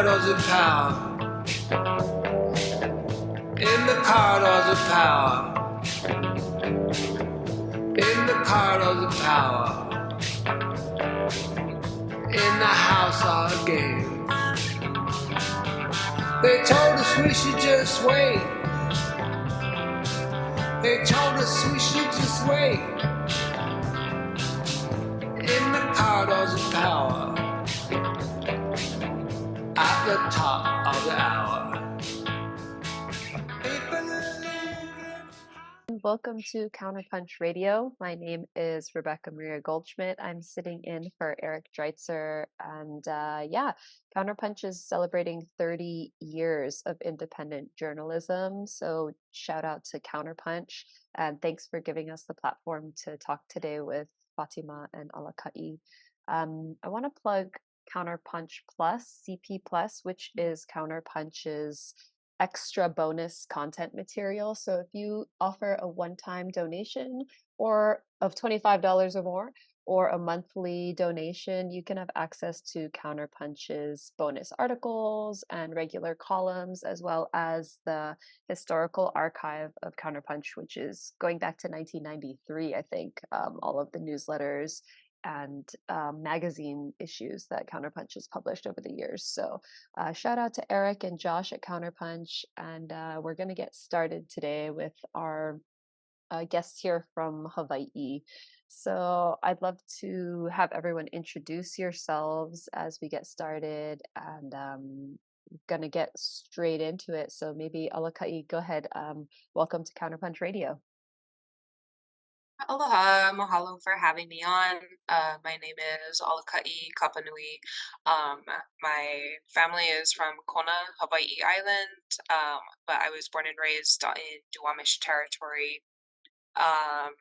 corridors of power. In the corridors of power. In the corridors of power. In the house are games. They told us we should just wait. They told us we should just wait. In the corridors of power. At the top of the hour. Welcome to Counterpunch Radio. My name is Rebecca Maria Goldschmidt. I'm sitting in for Eric Dreitzer. And Counterpunch is celebrating 30 years of independent journalism. So shout out to Counterpunch. And thanks for giving us the platform to talk today with Fatima and Alakaʻi. I want to plug Counterpunch Plus, CP Plus, which is Counterpunch's extra bonus content material. So if you offer a one-time donation or of $25 or more, or a monthly donation, you can have access to Counterpunch's bonus articles and regular columns, as well as the historical archive of Counterpunch, which is going back to 1993, I think, all of the newsletters and magazine issues that Counterpunch has published over the years. So shout out to Eric and Josh at Counterpunch. And we're going to get started today with our guests here from Hawaii. So I'd love to have everyone introduce yourselves as we get started, and going to get straight into it. So maybe Alakaʻi, go ahead. Welcome to Counterpunch Radio. Aloha, mahalo for having me on. My name is Alakaʻi Kapānui. My family is from Kona, Hawaii Island, but I was born and raised in Duwamish territory. And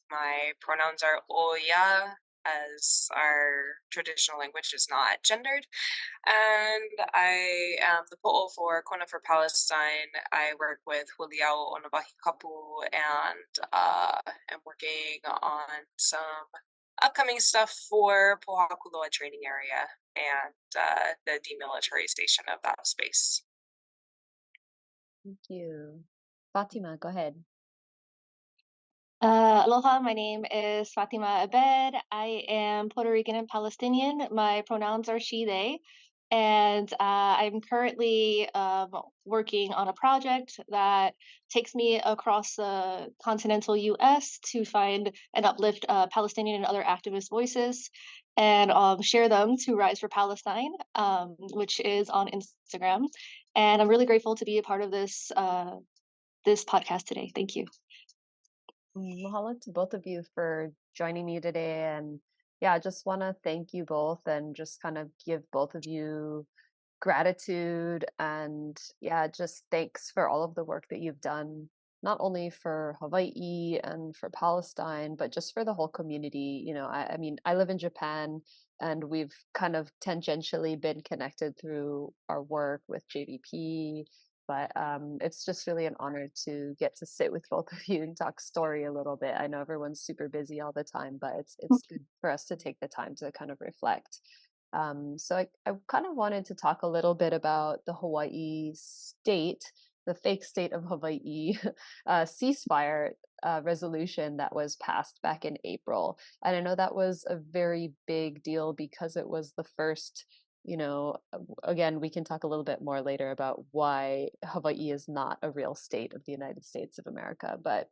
my pronouns are ʻoia, as our traditional language is not gendered. And I am the poʻo for Kona for Palestine. I work with Huliau on Nā Wahi Kapu and am working on some upcoming stuff for Pōhakuloa training area and the demilitarization of that space. Thank you. Fatima, go ahead. Aloha, my name is Fatima Abed. I am Puerto Rican and Palestinian. My pronouns are she, they. And I'm currently working on a project that takes me across the continental U.S. to find and uplift Palestinian and other activist voices and share them to Rise for Palestine, which is on Instagram. And I'm really grateful to be a part of this podcast today. Thank you. Mahalo to both of you for joining me today. And I just want to thank you both and just kind of give both of you gratitude and just thanks for all of the work that you've done, not only for Hawaii and for Palestine, but just for the whole community. You know, I mean, I live in Japan and we've kind of tangentially been connected through our work with JVP. But it's just really an honor to get to sit with both of you and talk story a little bit. I know everyone's super busy all the time, but it's good for us to take the time to kind of reflect. So I kind of wanted to talk a little bit about the Hawaii state, the fake state of Hawaii ceasefire resolution that was passed back in April. And I know that was a very big deal because it was the first, you know, again, we can talk a little bit more later about why Hawaii is not a real state of the United States of America. But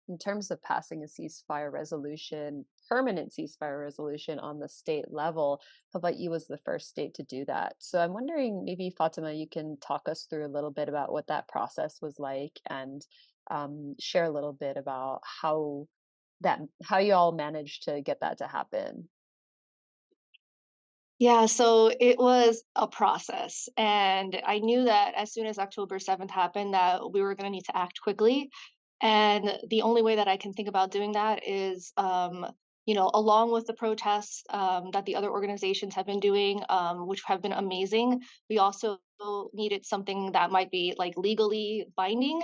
in terms of passing a ceasefire resolution, permanent ceasefire resolution on the state level, Hawaii was the first state to do that. So I'm wondering, maybe Fatima, you can talk us through a little bit about what that process was like and share a little bit about how you all managed to get that to happen. Yeah, so it was a process. And I knew that as soon as October 7th happened, that we were going to need to act quickly. And the only way that I can think about doing that is, along with the protests that the other organizations have been doing, which have been amazing, we also needed something that might be like legally binding.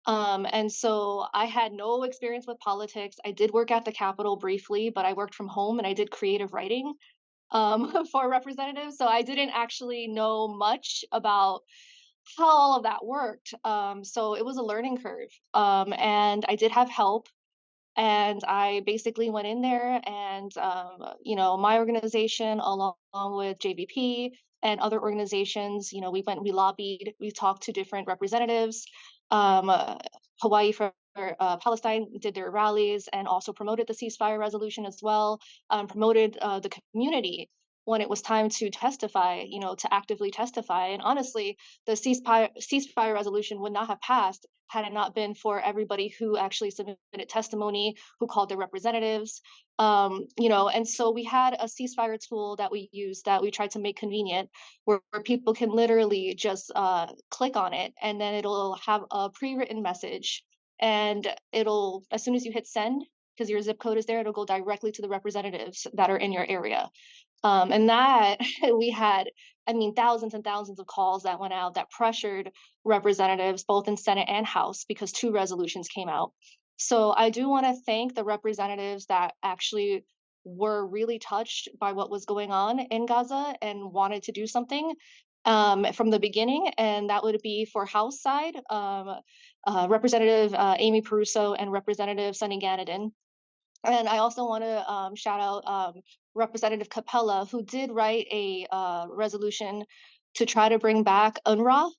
And so I had no experience with politics. I did work at the Capitol briefly, but I worked from home and I did creative writing. for representatives. So I didn't actually know much about how all of that worked. So it was a learning curve. And I did have help. And I basically went in there and, my organization, along with JVP and other organizations, we lobbied, we talked to different representatives. Hawaii for Palestine did their rallies and also promoted the ceasefire resolution as well, promoted the community when it was time to testify, to actively testify. And honestly, the ceasefire resolution would not have passed had it not been for everybody who actually submitted testimony, who called their representatives. And so we had a ceasefire tool that we used that we tried to make convenient, where people can literally just click on it, and then it'll have a pre-written message, and it'll, as soon as you hit send, because your zip code is there, it'll go directly to the representatives that are in your area. And that we had, thousands and thousands of calls that went out that pressured representatives both in Senate and House, because two resolutions came out. So I do want to thank the representatives that actually were really touched by what was going on in Gaza and wanted to do something from the beginning. And that would be for House side, Representative Amy Peruso and Representative Sunny Ganaden. And I also want to shout out Representative Capella, who did write a resolution to try to bring back UNRWA.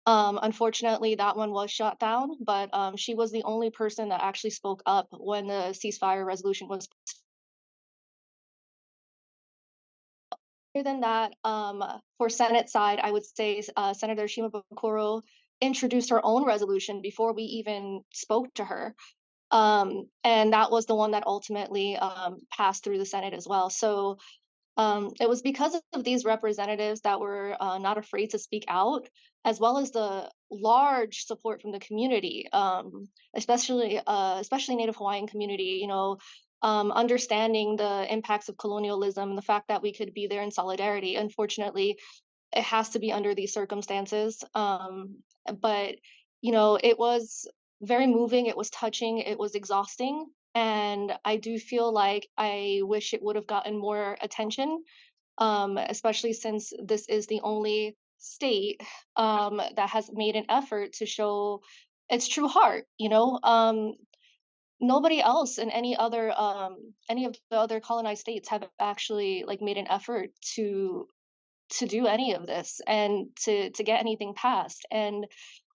Unfortunately, that one was shot down, but she was the only person that actually spoke up when the ceasefire resolution was. Other than that, for Senate side, I would say Senator Shimabukuro introduced her own resolution before we even spoke to her. And that was the one that ultimately passed through the Senate as well. So it was because of these representatives that were not afraid to speak out, as well as the large support from the community, especially Native Hawaiian community. Understanding the impacts of colonialism and the fact that we could be there in solidarity. Unfortunately, it has to be under these circumstances. But it was very moving. It was touching. It was exhausting. And I do feel like I wish it would have gotten more attention, especially since this is the only state that has made an effort to show its true heart. Nobody else in any of the other colonized states have actually made an effort to do any of this and to get anything passed. And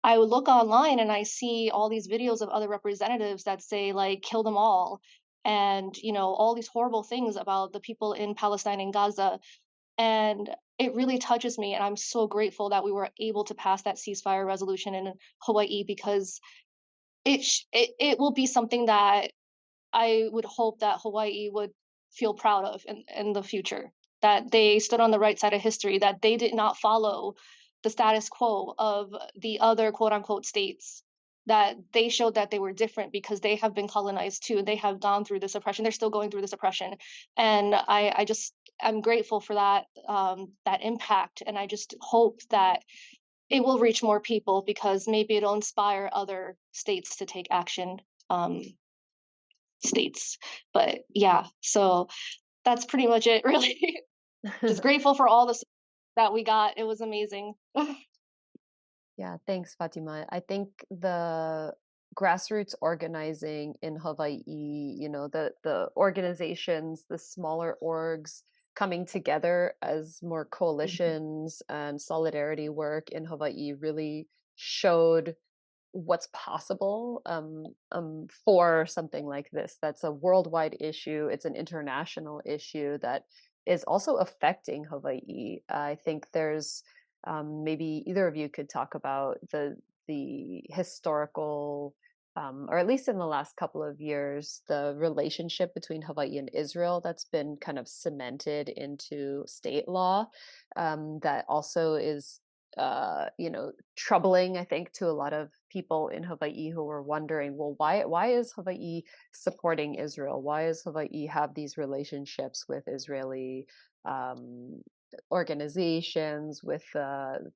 I would look online and I see all these videos of other representatives that say kill them all, and all these horrible things about the people in Palestine and Gaza. And it really touches me, and I'm so grateful that we were able to pass that ceasefire resolution in Hawaii, because it will be something that I would hope that Hawaii would feel proud of in the future, that they stood on the right side of history, that they did not follow the status quo of the other quote unquote states, that they showed that they were different because they have been colonized too. They have gone through this oppression. They're still going through this oppression. And I'm grateful for that impact. And I just hope that it will reach more people, because maybe it'll inspire other states to take action. States. But yeah, so that's pretty much it, really. Just grateful for all the support that we got. It was amazing. Yeah, thanks, Fatima. I think the grassroots organizing in Hawaii, the organizations, the smaller orgs coming together as more coalitions and solidarity work in Hawaii really showed what's possible for something like this. That's a worldwide issue. It's an international issue that is also affecting Hawaii. I think there's maybe either of you could talk about the historical, or at least in the last couple of years, the relationship between Hawaii and Israel that's been kind of cemented into state law, that also is troubling, I think, to a lot of people in Hawaii who were wondering, well, why is Hawaii supporting Israel? Why does Hawaii have these relationships with Israeli organizations, with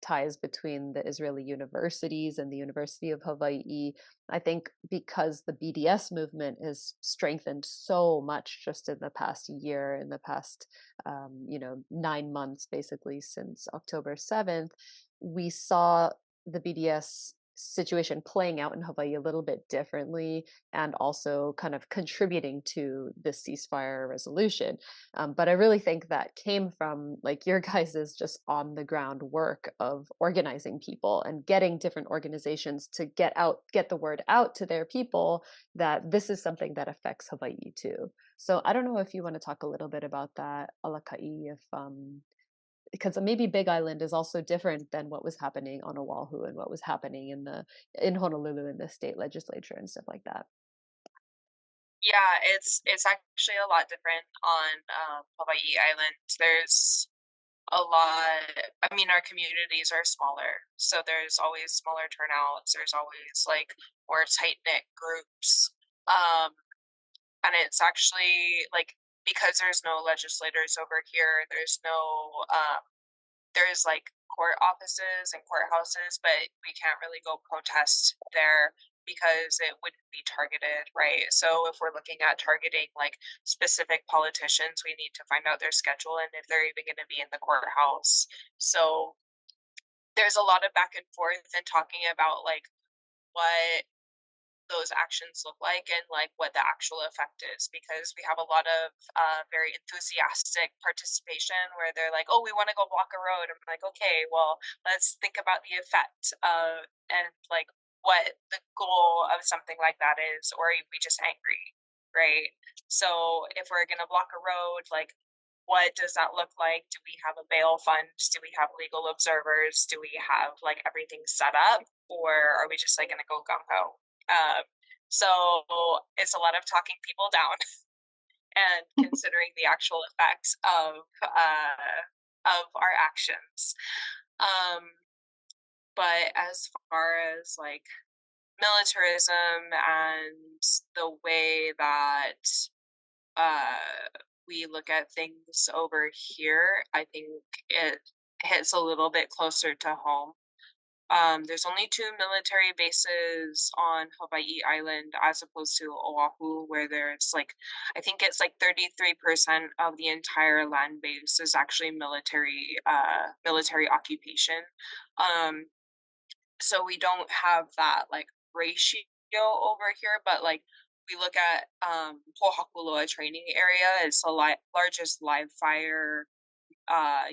ties between the Israeli universities and the University of Hawaii. I think because the BDS movement has strengthened so much just in the past year, in the past 9 months, basically since October 7th, we saw the BDS situation playing out in Hawaii a little bit differently, and also kind of contributing to this ceasefire resolution. But I really think that came from like your guys's just on the ground work of organizing people and getting different organizations to get the word out to their people that this is something that affects Hawaii too. So I don't know if you want to talk a little bit about that, Alakaʻi, if because maybe Big Island is also different than what was happening on Oahu and what was happening in Honolulu in the state legislature and stuff like that. Yeah, it's actually a lot different on Hawaii Island. There's a lot. I mean, our communities are smaller, so there's always smaller turnouts. There's always like more tight knit groups, and it's actually like because there's no legislators over here. There's like court offices and courthouses, but we can't really go protest there because it wouldn't be targeted, right? So if we're looking at targeting like specific politicians, we need to find out their schedule and if they're even going to be in the courthouse. So there's a lot of back and forth and talking about like what those actions look like and like what the actual effect is, because we have a lot of very enthusiastic participation where they're like, oh, we want to go walk a road. I'm like, okay, well, let's think about the effect and like what the goal of something like that is, or are we just angry, right? So if we're going to block a road, like what does that look like? Do we have a bail fund? Do we have legal observers? Do we have like everything set up, or are we just like going to go gung-ho? So it's a lot of talking people down and considering the actual effects of our actions. But as far as like militarism and the way that we look at things over here, I think it hits a little bit closer to home. There's only 2 military bases on Hawaii Island as opposed to Oahu, where there's like, I think it's like 33% of the entire land base is actually military occupation. So we don't have that like ratio over here, but like we look at Pōhakuloa training area. It's the largest live fire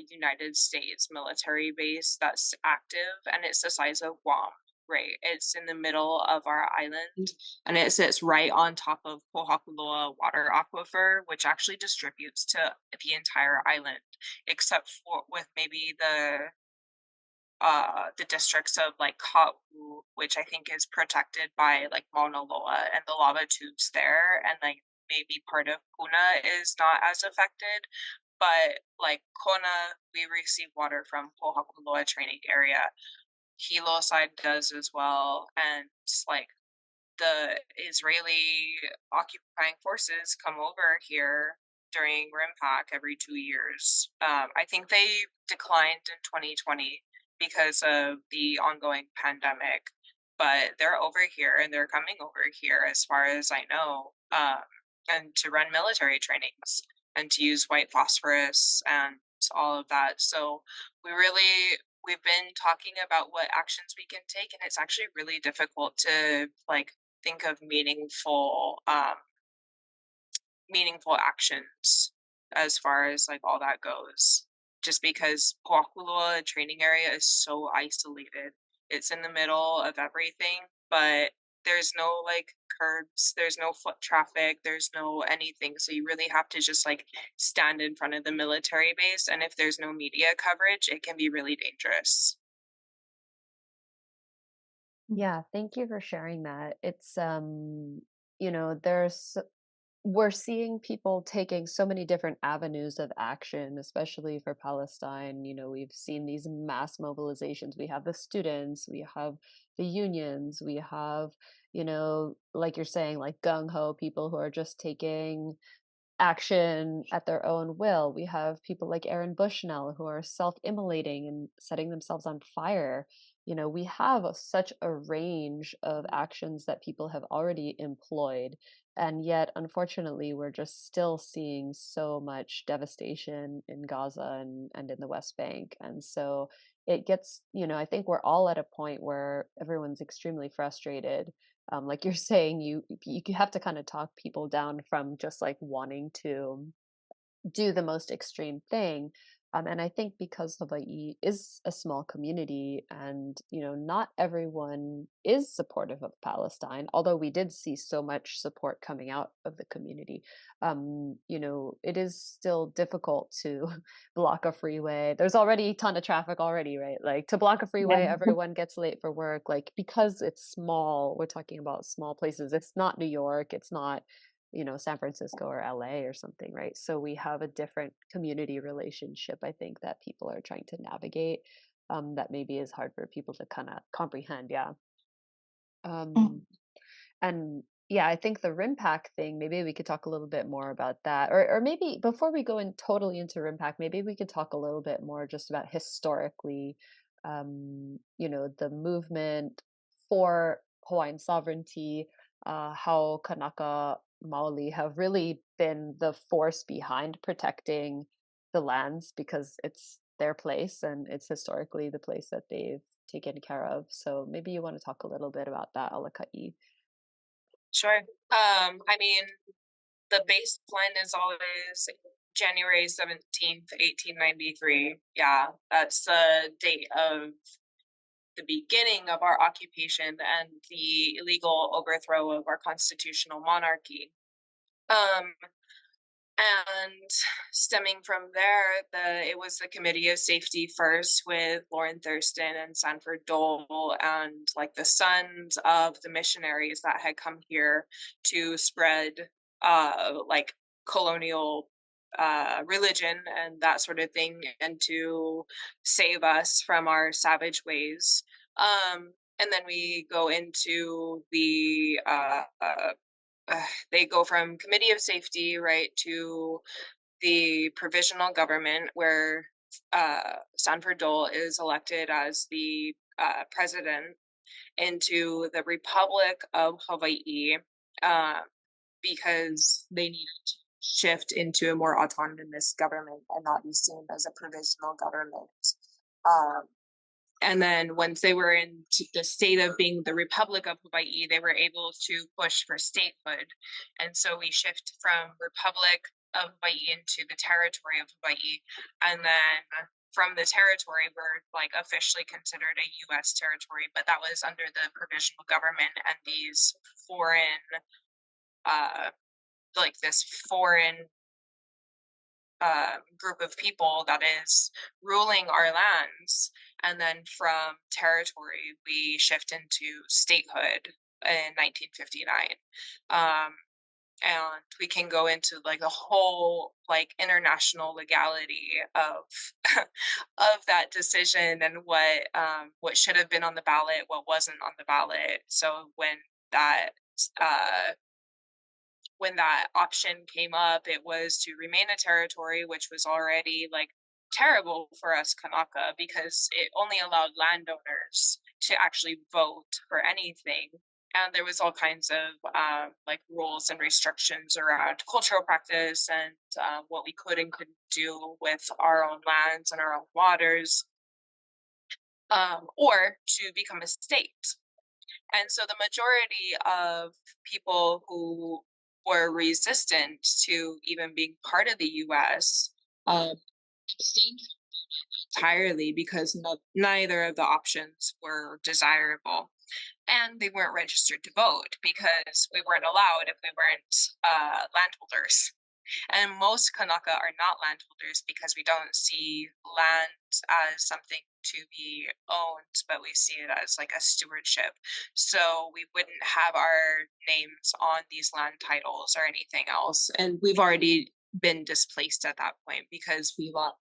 United States military base that's active, and it's the size of Guam, right? It's in the middle of our island, and it sits right on top of Pōhakuloa water aquifer, which actually distributes to the entire island, except for with maybe the districts of like Ka'u, which I think is protected by like Mauna Loa and the lava tubes there, and like maybe part of Puna is not as affected. But like Kona, we receive water from Pōhakuloa training area. Hilo side does as well, and like the Israeli occupying forces come over here during RIMPAC every 2 years. I think they declined in 2020 because of the ongoing pandemic, but they're over here and they're coming over here as far as I know, and to run military trainings and to use white phosphorus and all of that. So we've been talking about what actions we can take, and it's actually really difficult to like think of meaningful actions as far as like all that goes, just because Pōhakuloa training area is so isolated. It's in the middle of everything, but there's no like curbs, there's no foot traffic, there's no anything. So you really have to just like stand in front of the military base, and if there's no media coverage, it can be really dangerous. Yeah, thank you for sharing that. It's there's we're seeing people taking so many different avenues of action, especially for Palestine. We've seen these mass mobilizations. We have the students, we have the unions, we have, like you're saying, like gung ho people who are just taking action at their own will. We have people like Aaron Bushnell who are self-immolating and setting themselves on fire. We have such a range of actions that people have already employed, and yet unfortunately we're just still seeing so much devastation in Gaza and in the West Bank. And so it gets, I think we're all at a point where everyone's extremely frustrated. Like you're saying, you have to kind of talk people down from just like wanting to do the most extreme thing. And I think because Hawaii is a small community and, not everyone is supportive of Palestine, although we did see so much support coming out of the community, it is still difficult to block a freeway. There's already a ton of traffic already, right? Like to block a freeway, Yeah. everyone gets late for work. Like because it's small, we're talking about small places. It's not New York. It's not San Francisco or LA or something, right? So we have a different community relationship, I think, that people are trying to navigate, that maybe is hard for people to kind of comprehend. Yeah. Mm. And yeah, I think the RIMPAC thing, maybe we could talk a little bit more about that. Or maybe before we go in totally into RIMPAC, maybe we could talk a little bit more just about historically, the movement for Hawaiian sovereignty, how Kanaka Maoli have really been the force behind protecting the lands because it's their place and it's historically the place that they've taken care of. So maybe you want to talk a little bit about that, Alakaʻi. Sure. I mean, the baseline is always January 17th, 1893. Yeah, that's the date of the beginning of our occupation and the illegal overthrow of our constitutional monarchy. And stemming from there, it was the Committee of Safety first with Lauren Thurston and Sanford Dole and like the sons of the missionaries that had come here to spread like colonial religion and that sort of thing and to save us from our savage ways. And then we go into they go from Committee of Safety, right, to the provisional government where Sanford Dole is elected as the president, into the Republic of Hawaii because they needed to shift into a more autonomous government and not be seen as a provisional government. And then once they were in the state of being the Republic of Hawaii, they were able to push for statehood. And so we shift from Republic of Hawaii into the territory of Hawaii. And then from the territory, we're like officially considered a U.S. territory, but that was under the provisional government and these foreign, this foreign group of people that is ruling our lands. And then from territory, we shift into statehood in 1959. And we can go into like the whole like international legality of of that decision and what should have been on the ballot, what wasn't on the ballot. So when that option came up, it was to remain a territory, which was already like terrible for us Kanaka because it only allowed landowners to actually vote for anything. And there was all kinds of like rules and restrictions around cultural practice and what we could and couldn't do with our own lands and our own waters, or to become a state. And so the majority of people who were resistant to even being part of the U.S. Abstained entirely because neither of the options were desirable. And they weren't registered to vote because we weren't allowed if we weren't landholders. And most Kanaka are not landholders because we don't see land as something to be owned, but we see it as like a stewardship. So we wouldn't have our names on these land titles or anything else. And we've already been displaced at that point because we lost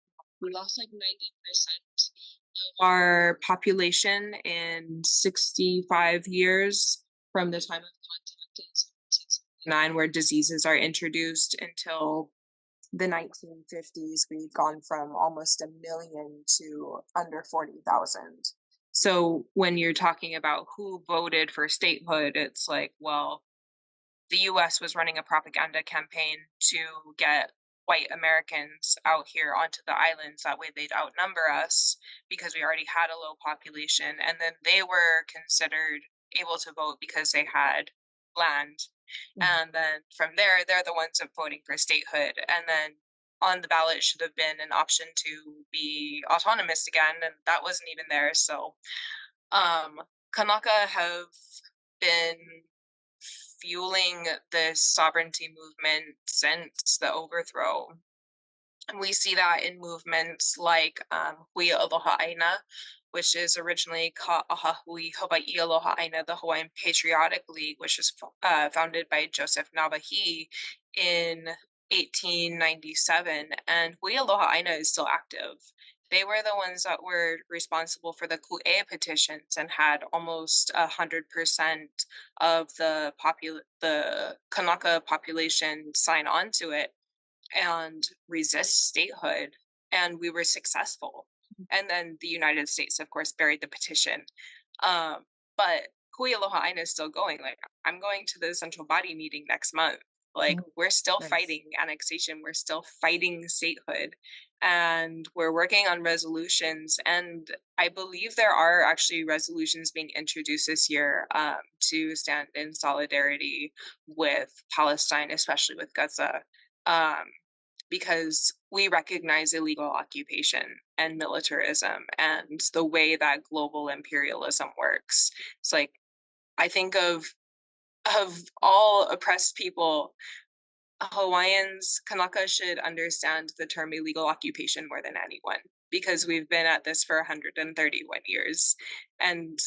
like 90% of our population in 65 years from the time of contact in 1769, where diseases are introduced, until the 1950s, we've gone from almost 1 million to under 40,000. So when you're talking about who voted for statehood, it's like, well, the US was running a propaganda campaign to get white Americans out here onto the islands. That way they'd outnumber us because we already had a low population. And then they were considered able to vote because they had land. And then from there, they're the ones of voting for statehood. And then on the ballot should have been an option to be autonomous again, and that wasn't even there. So Kanaka have been fueling this sovereignty movement since the overthrow. And we see that in movements like Hui Aloha ʻŌiina, which is originally Ka'ahahui Hawaiʻi Aloha ʻŌiina, the Hawaiian Patriotic League, which was founded by Joseph Nā Wahi in 1897. And Hui Aloha ʻŌiina is still active. They were the ones that were responsible for the ku'e petitions and had almost 100% of the Kanaka population sign on to it and resist statehood, and we were successful. And then the United States, of course, buried the petition. But Hui Aloha ʻŌiina is still going. Like, I'm going to the central body meeting next month. Like, we're still fighting annexation. We're still fighting statehood. And we're working on resolutions. And I believe there are actually resolutions being introduced this year to stand in solidarity with Palestine, especially with Gaza. Because we recognize illegal occupation and militarism and the way that global imperialism works. It's like, I think of all oppressed people, Hawaiians, Kanaka should understand the term illegal occupation more than anyone, because we've been at this for 131 years. And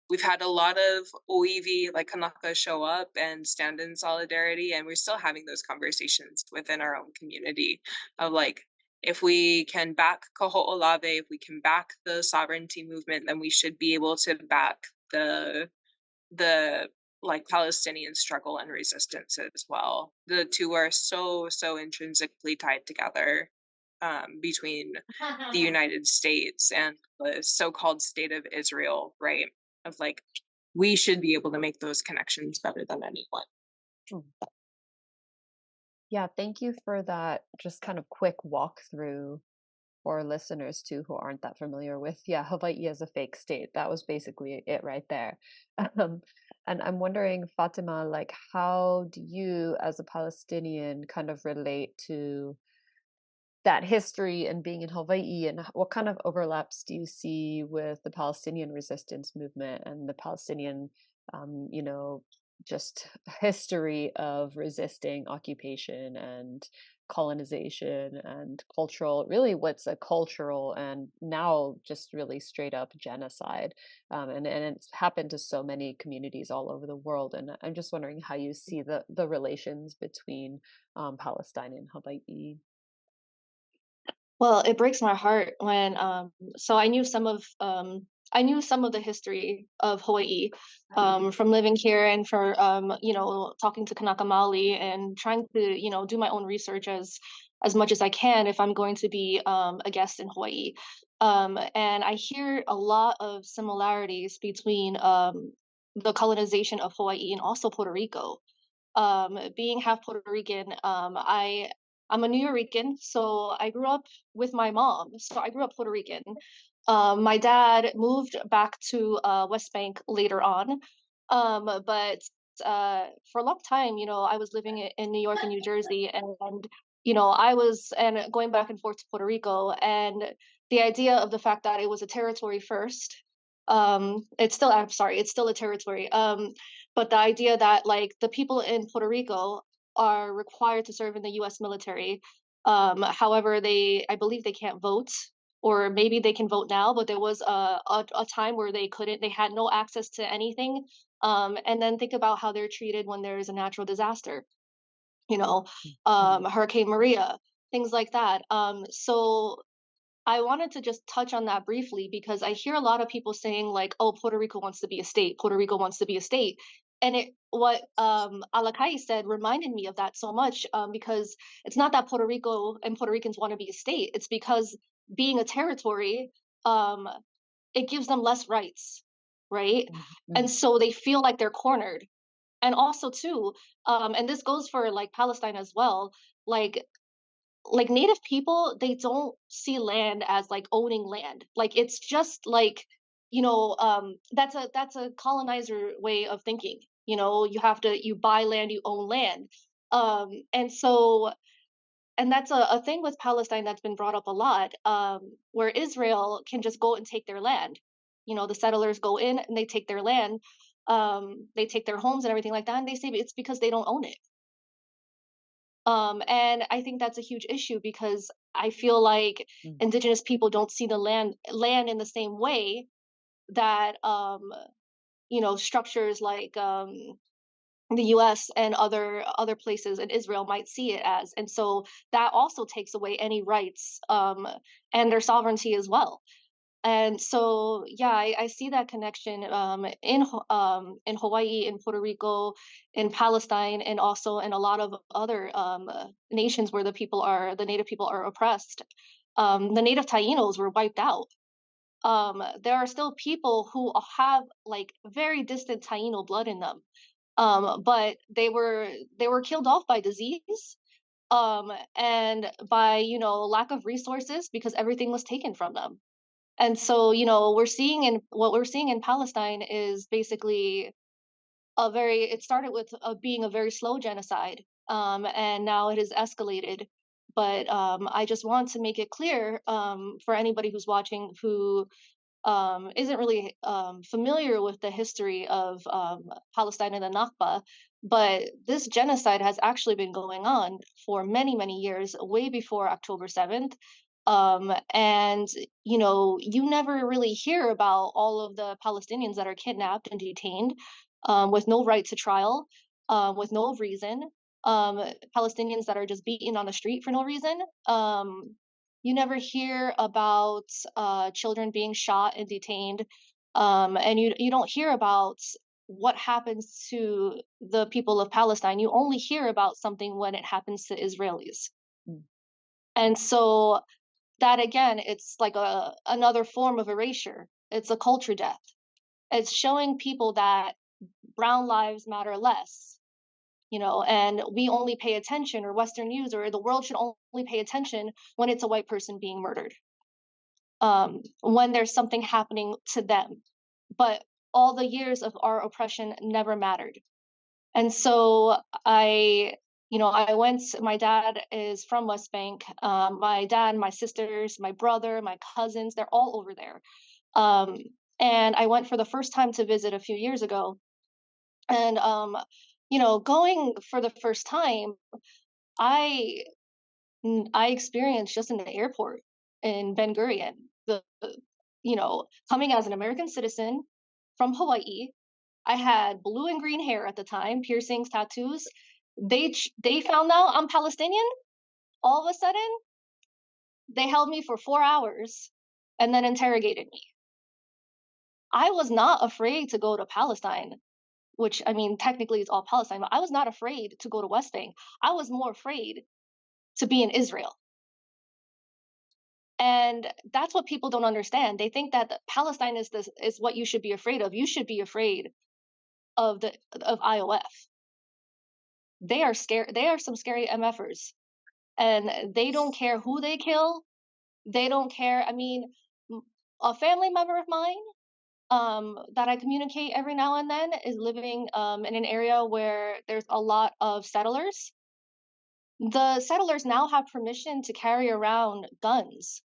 we've had a lot of ʻŌiwi, like Kanaka, show up and stand in solidarity, and we're still having those conversations within our own community of like, if we can back Kaho'olawe, if we can back the sovereignty movement, then we should be able to back the like Palestinian struggle and resistance as well. The two are so intrinsically tied together between the United States and the so-called state of Israel, right? Of like, we should be able to make those connections better than anyone. Yeah, thank you for that just kind of quick walkthrough for listeners too who aren't that familiar with, Hawaii as a fake state. That was basically it right there. And I'm wondering, Fatima, like, how do you as a Palestinian kind of relate to that history and being in Hawaii, and what kind of overlaps do you see with the Palestinian resistance movement and the Palestinian, just history of resisting occupation and colonization and really what's a cultural and now just really straight up genocide, and it's happened to so many communities all over the world. And I'm just wondering how you see the relations between Palestine and Hawaii. Well, it breaks my heart when so I knew some of the history of Hawaii from living here and for talking to Kanaka Maoli and trying to do my own research as much as I can if I'm going to be a guest in Hawaii. And I hear a lot of similarities between the colonization of Hawaii and also Puerto Rico. Being half Puerto Rican, I'm a New Yorican, so I grew up with my mom. So I grew up Puerto Rican. My dad moved back to West Bank later on, but for a long time, I was living in New York and New Jersey, and I was going back and forth to Puerto Rico, and the idea of the fact that it was a territory first. It's still a territory. But the idea that like the people in Puerto Rico are required to serve in the U.S. military. However, I believe they can't vote, or maybe they can vote now, but there was a time where they couldn't. They had no access to anything. And then think about how they're treated when there is a natural disaster. Hurricane Maria, things like that. So I wanted to just touch on that briefly because I hear a lot of people saying like, oh, Puerto Rico wants to be a state. Puerto Rico wants to be a state. what Alakaʻi said reminded me of that so much, because it's not that Puerto Rico and Puerto Ricans want to be a state. It's because being a territory, it gives them less rights, right? And so they feel like they're cornered. And also too, and this goes for like Palestine as well, like Native people, they don't see land as like owning land. Like it's just like, that's a colonizer way of thinking. You buy land, you own land. And so, and that's a thing with Palestine that's been brought up a lot, where Israel can just go and take their land. The settlers go in and they take their land, they take their homes and everything like that, and they say it's because they don't own it. And I think that's a huge issue because I feel like indigenous people don't see the land in the same way that structures like the US and other places in Israel might see it as. And so that also takes away any rights and their sovereignty as well. And so, yeah, I see that connection in Hawaii, in Puerto Rico, in Palestine, and also in a lot of other nations where the Native people are oppressed. The Native Taínos were wiped out. There are still people who have like very distant Taíno blood in them, but they were killed off by disease, and by lack of resources because everything was taken from them. And so, what we're seeing in Palestine is basically it started with being a very slow genocide, and now it has escalated. But I just want to make it clear for anybody who's watching who isn't really familiar with the history of Palestine and the Nakba, but this genocide has actually been going on for many, many years, way before October 7th. And you never really hear about all of the Palestinians that are kidnapped and detained with no right to trial, with no reason. Palestinians that are just beaten on the street for no reason. You never hear about children being shot and detained, and you don't hear about what happens to the people of Palestine. You only hear about something when it happens to Israelis. And so that again, it's like another form of erasure. It's a culture death. It's showing people that brown lives matter less, and we only pay attention, or Western news or the world should only pay attention when it's a white person being murdered, when there's something happening to them. But all the years of our oppression never mattered. And so my dad is from West Bank. My dad, my sisters, my brother, my cousins, they're all over there. And I went for the first time to visit a few years ago. And, going for the first time, I experienced just in the airport in Ben Gurion, coming as an American citizen from Hawaii. I had blue and green hair at the time, piercings, tattoos. They found out I'm Palestinian. All of a sudden, they held me for 4 hours and then interrogated me. I was not afraid to go to Palestine, which, I mean, technically it's all Palestine, but I was not afraid to go to West Bank. I was more afraid to be in Israel. And that's what people don't understand. They think that Palestine is what you should be afraid of. You should be afraid of IOF. They are scared. They are some scary MFers, and they don't care who they kill. They don't care. I mean, a family member of mine that I communicate every now and then is living in an area where there's a lot of settlers. The settlers now have permission to carry around guns.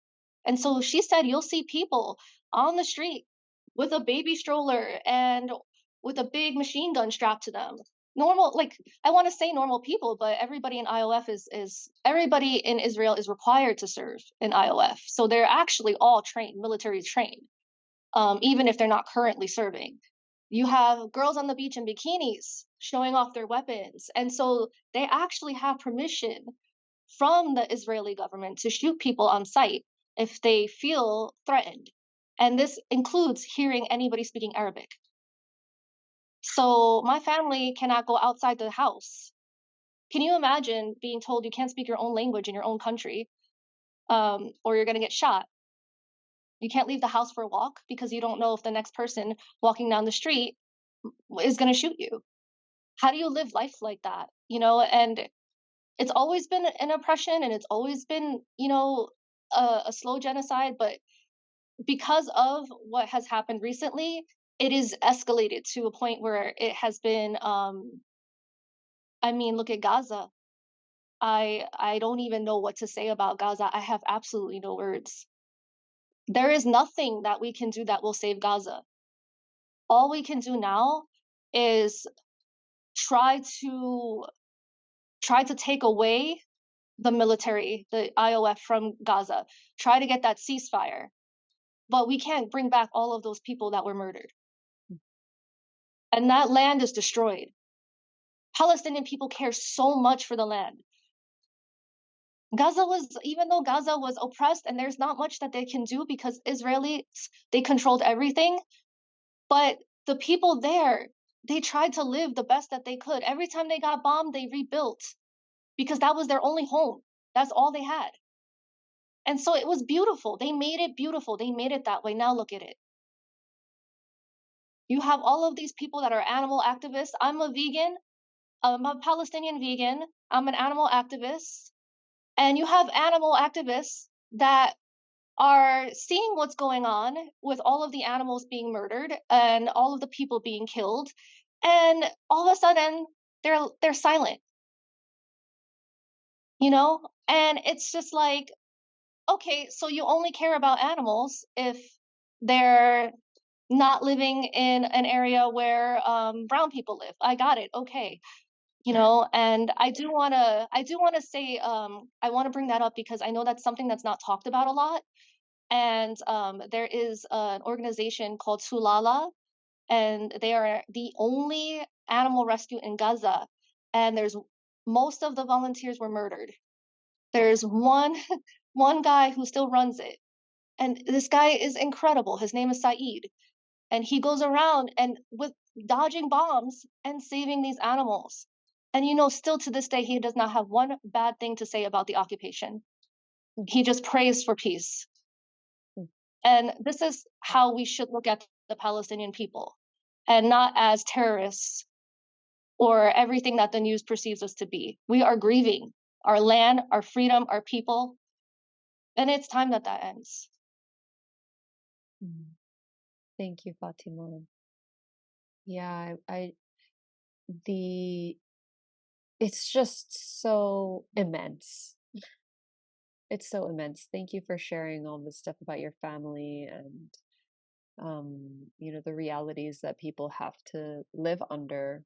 And so she said, you'll see people on the street with a baby stroller and with a big machine gun strapped to them. Normal, like, I want to say normal people, but everybody in IOF everybody in Israel is required to serve in IOF. So they're actually all trained, military trained, even if they're not currently serving. You have girls on the beach in bikinis showing off their weapons. And so they actually have permission from the Israeli government to shoot people on sight if they feel threatened. And this includes hearing anybody speaking Arabic. So my family cannot go outside the house. Can you imagine being told you can't speak your own language in your own country, or you're going to get shot? You can't leave the house for a walk because you don't know if the next person walking down the street is going to shoot you. How do you live life like that? And it's always been an oppression, and it's always been, a slow genocide. But because of what has happened recently, it is escalated to a point where it has been, look at Gaza. I don't even know what to say about Gaza. I have absolutely no words. There is nothing that we can do that will save Gaza. All we can do now is try to take away the military, the IOF from Gaza, try to get that ceasefire. But we can't bring back all of those people that were murdered. And that land is destroyed. Palestinian people care so much for the land. Even though Gaza was oppressed and there's not much that they can do because Israelis, they controlled everything, but the people there, they tried to live the best that they could. Every time they got bombed, they rebuilt because that was their only home. That's all they had. And so it was beautiful. They made it beautiful. They made it that way. Now look at it. You have all of these people that are animal activists. I'm a vegan. I'm a Palestinian vegan. I'm an animal activist. And you have animal activists that are seeing what's going on with all of the animals being murdered and all of the people being killed. And all of a sudden, they're silent. And it's just like, okay, so you only care about animals if they're not living in an area where brown people live. I got it. Okay. And I do want to say, I want to bring that up because I know that's something that's not talked about a lot. And there is an organization called Sulala, and they are the only animal rescue in Gaza. And most of the volunteers were murdered. There's one guy who still runs it. And this guy is incredible. His name is Saeed. And he goes around and with dodging bombs and saving these animals. And still to this day, he does not have one bad thing to say about the occupation. He just prays for peace. And this is how we should look at the Palestinian people, and not as terrorists or everything that the news perceives us to be. We are grieving our land, our freedom, our people. And it's time that ends. Thank you, Fatima. Yeah, it's just so immense. It's so immense. Thank you for sharing all this stuff about your family and the realities that people have to live under.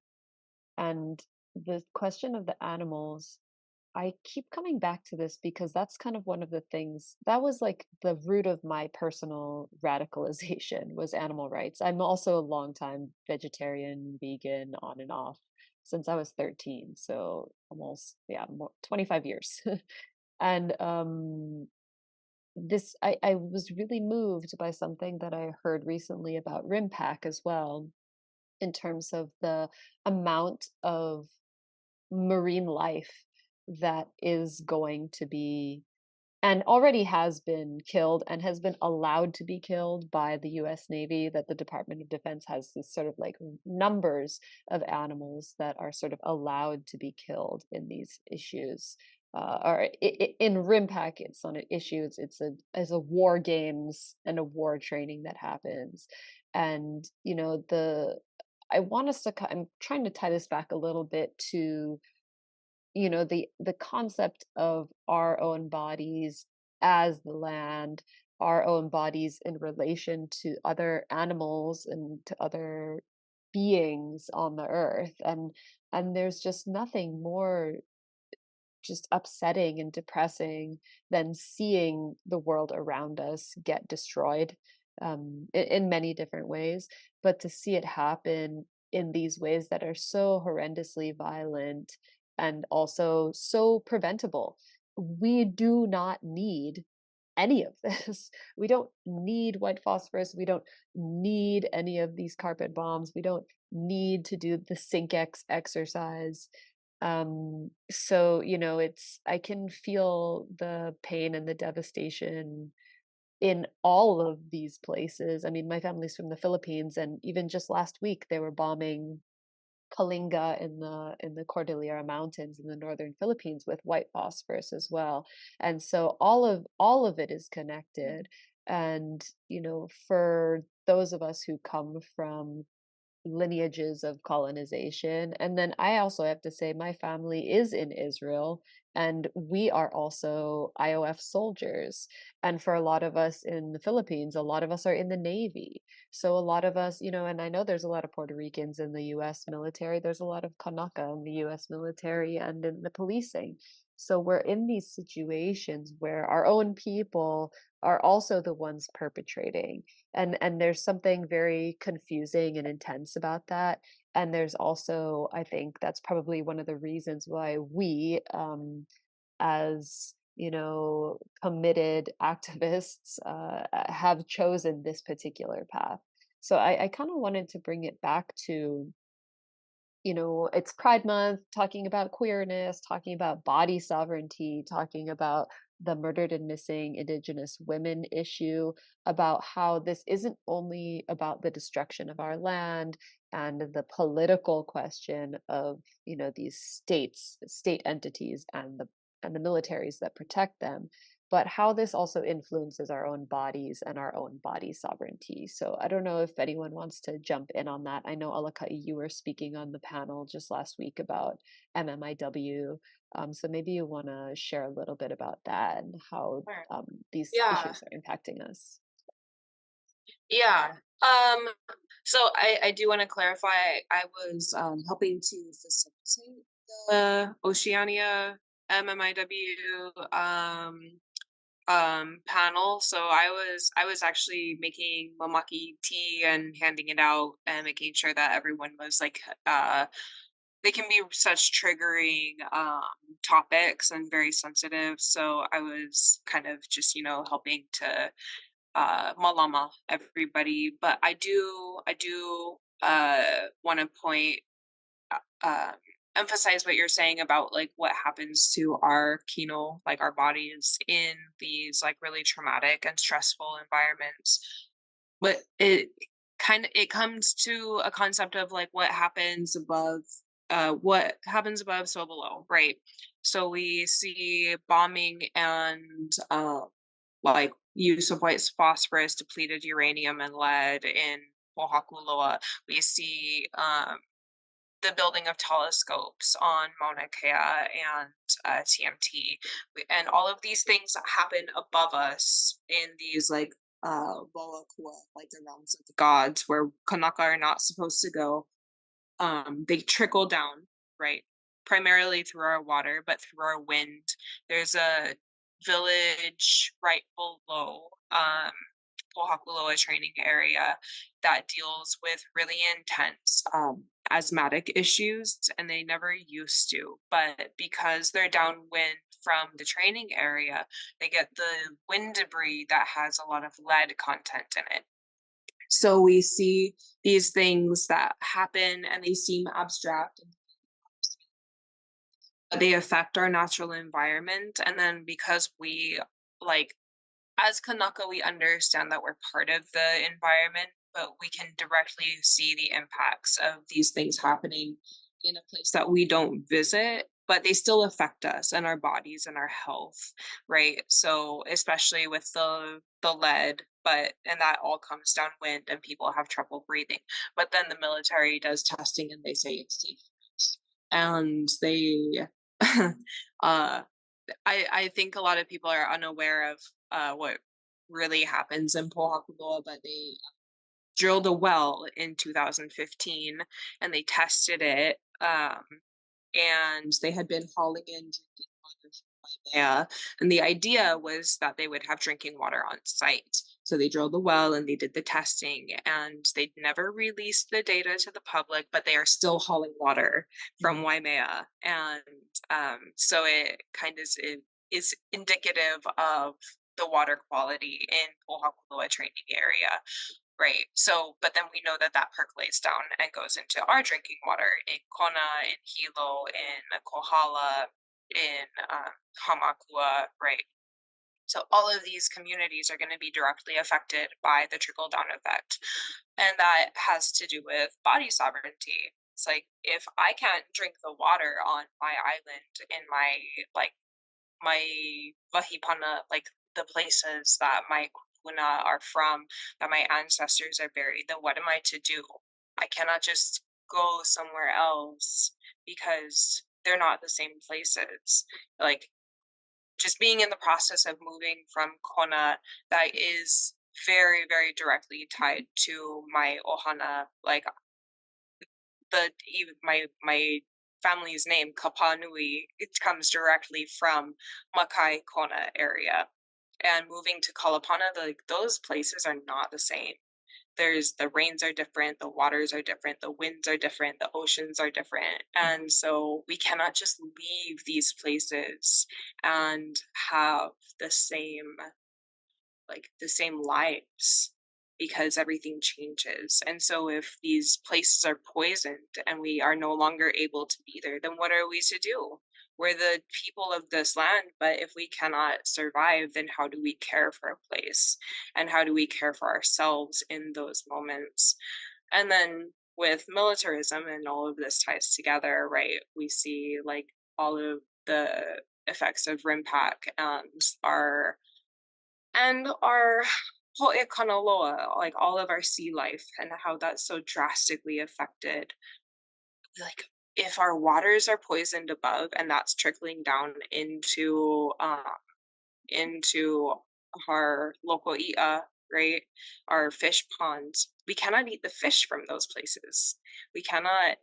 And the question of the animals, I keep coming back to this because that's kind of one of the things that was like the root of my personal radicalization was animal rights. I'm also a longtime vegetarian, vegan, on and off since I was 13. So almost, 25 years. And I was really moved by something that I heard recently about RIMPAC as well, in terms of the amount of marine life that is going to be and already has been killed and has been allowed to be killed by the US Navy, that the Department of Defense has this sort of like numbers of animals that are sort of allowed to be killed in these issues. Or in RIMPAC, it's not an issue. It's a war games and a war training that happens, and I want us to. I'm trying to tie this back a little bit to the concept of our own bodies as the land, our own bodies in relation to other animals and to other beings on the earth, and there's just nothing more just upsetting and depressing than seeing the world around us get destroyed, in many different ways, but to see it happen in these ways that are so horrendously violent and also so preventable. We do not need any of this. We don't need white phosphorus. We don't need any of these carpet bombs. We don't need to do the SyncX exercise. So, I can feel the pain and the devastation in all of these places. I mean, my family's from the Philippines, and even just last week they were bombing Kalinga in the Cordillera Mountains in the northern Philippines with white phosphorus as well. And so all of it is connected. And for those of us who come from lineages of colonization. And then I also have to say, my family is in Israel, and we are also IOF soldiers. And for a lot of us in the Philippines, a lot of us are in the Navy. So a lot of us, and I know there's a lot of Puerto Ricans in the US military, there's a lot of Kanaka in the US military and in the policing. So we're in these situations where our own people are also the ones perpetrating, and there's something very confusing and intense about that. And there's also, I think that's probably one of the reasons why we, as committed activists, have chosen this particular path. So I kind of wanted to bring it back to, it's Pride Month, talking about queerness, talking about body sovereignty, talking about the murdered and missing Indigenous women issue, about how this isn't only about the destruction of our land and the political question of, these state entities and the militaries that protect them, but how this also influences our own bodies and our own body sovereignty. So I don't know if anyone wants to jump in on that. I know, Alakaʻi, you were speaking on the panel just last week about MMIW. So maybe you want to share a little bit about that and how these Yeah. issues are impacting us. Yeah. So I do want to clarify. I was helping to facilitate the Oceania MMIW panel. So I was actually making mamaki tea and handing it out and making sure that everyone was like they can be such triggering topics and very sensitive. So I was kind of just helping to malama everybody. But I do want to point uh, emphasize what you're saying about like what happens to our kino, like our bodies in these like really traumatic and stressful environments. But it comes to a concept of like what happens above, so below, right? So we see bombing and like use of white phosphorus, depleted uranium and lead in Pōhakuloa. We see the building of telescopes on Mauna Kea and TMT. And all of these things happen above us in these like Wākea, like the realms of the gods, where Kanaka are not supposed to go. They trickle down, right? Primarily through our water, but through our wind. There's a village right below Pōhakuloa training area that deals with really intense asthmatic issues, and they never used to. But because they're downwind from the training area, they get the wind debris that has a lot of lead content in it. So we see these things that happen and they seem abstract, but they affect our natural environment. And then because we, like, as Kanaka, we understand that we're part of the environment, but we can directly see the impacts of these things happening in a place that we don't visit, but they still affect us and our bodies and our health, right? So especially with the lead, and that all comes downwind and people have trouble breathing. But then the military does testing and they say it's safe. And they I think a lot of people are unaware of what really happens in Pōhakuloa, but they drilled a well in 2015 and they tested it, and they had been hauling in drinking water from Wākea, and the idea was that they would have drinking water on site. So they drilled the well and they did the testing, and they never released the data to the public, but they are still hauling water from Waimea. And so it kind of is indicative of the water quality in Pōhakuloa training area, right? So, but then we know that that percolates down and goes into our drinking water in Kona, in Hilo, in Kohala, in Hamakua, right? So all of these communities are going to be directly affected by the trickle-down effect. And that has to do with body sovereignty. It's like, if I can't drink the water on my island, in my wahipana, like the places that my kupuna are from, that my ancestors are buried, then what am I to do? I cannot just go somewhere else because they're not the same places. Like, just being in the process of moving from Kona, that is very, very directly tied to my ohana, like my family's name, Kapānui, it comes directly from Makai Kona area. And moving to Kalapana, like those places are not the same. The rains are different, the waters are different, the winds are different, the oceans are different. And so we cannot just leave these places and have the same lives, because everything changes. And so if these places are poisoned and we are no longer able to be there, then what are we to do? We're the people of this land, but if we cannot survive, then how do we care for a place? And how do we care for ourselves in those moments? And then with militarism, and all of this ties together, right? We see like all of the effects of RIMPAC and our Ho'ekanoa, like all of our sea life, and how that's so drastically affected. Like, if our waters are poisoned above and that's trickling down into our local ʻI'a, right, our fish ponds, we cannot eat the fish from those places. We cannot